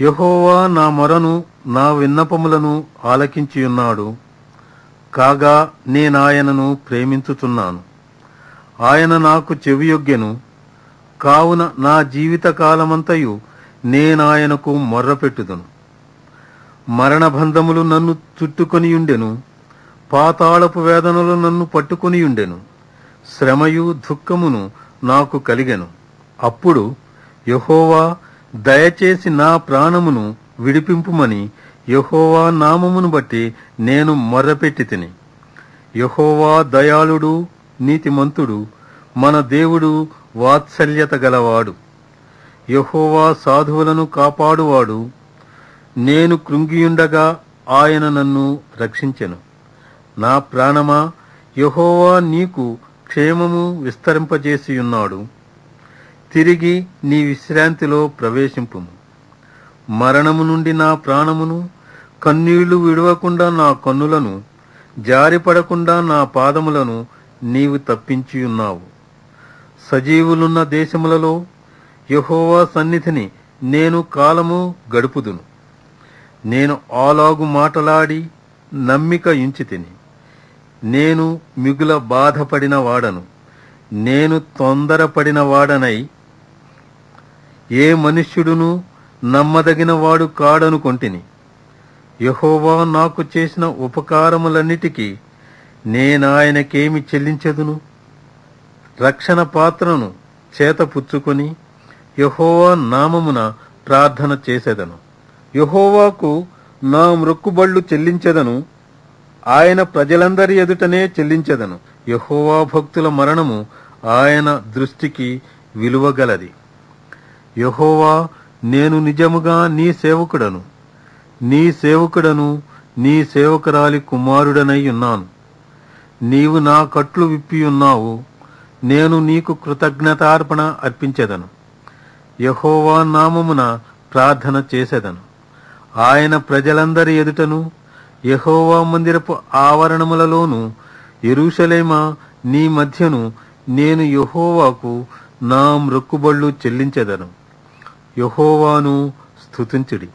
యెహోవా నా మొరను నా విన్నపములను ఆలకించియున్నాడు. కాగా నేనాయనను ప్రేమించుచున్నాను. ఆయన నాకు చెవియొగ్గెను. కావున నా జీవితకాలమంతయు నేనాయనకు మొర్రపెట్టుదును. మరణబంధములు నన్ను చుట్టుకొనియుండెను. పాతాళపు వేదనలు నన్ను పట్టుకొనియుండెను. శ్రమయు దుఃఖమును నాకు కలిగెను. అప్పుడు యెహోవా, దయచేసి నా ప్రాణమును విడిపింపుమని యెహోవా నామమును బట్టి నేను మొర్రపెట్టితిని. యెహోవా దయాళుడు, నీతిమంతుడు, మన దేవుడు వాత్సల్యత గలవాడు. యెహోవా సాధువులను కాపాడువాడు. నేను కృంగియుండగా ఆయన నన్ను రక్షించెను. నా ప్రాణమా, యెహోవా నీకు క్షేమము విస్తరింపజేసియున్నాడు. తిరిగి నీ విశ్రాంతిలో ప్రవేశింపుము. మరణము నుండి నా ప్రాణమును, కన్నీళ్లు విడవకుండా నా కన్నులను, జారిపడకుండా నా పాదములను నీవు తప్పించియున్నావు. సజీవులున్న దేశములలో యెహోవా సన్నిధిని నేను కాలము గడుపుదును. నేను ఆలాగు మాటలాడి నమ్మిక ఉంచితిని. నేను మిగుల బాధపడిన వాడను. నేను తొందరపడిన వాడనై ఏ మనుష్యుడును నమ్మదగిన వాడు కాడనుకొంటిని. యెహోవా నాకు చేసిన ఉపకారములన్నిటికీ నేనాయనకేమి చెల్లించెదను? రక్షణ పాత్రను చేతపుచ్చుకొని యెహోవా నామమున ప్రార్థన చేసెదను. యెహోవాకు నా మ్రొక్కుబళ్ళు చెల్లించెదను. ఆయన ప్రజలందరి ఎదుటనే చెల్లించెదను. యెహోవా భక్తుల మరణము ఆయన దృష్టికి విలువగలది. యెహోవా, నేను నిజముగా నీ సేవకుడను, నీ సేవకురాలి కుమారుడనై ఉన్నాను. నీవు నా కట్లు విప్పియున్నావు. నేను నీకు కృతజ్ఞతార్పణ అర్పించెదను. యెహోవా నామమున ప్రార్థన చేసెదను. ఆయన ప్రజలందరి ఎదుటను, యెహోవా మందిరపు ఆవరణములలోను, యెరూషలేమా నీ మధ్యను నేను యెహోవాకు నా మ్రొక్కుబళ్ళు చెల్లించెదను. యెహోవాను స్తుతించుడి.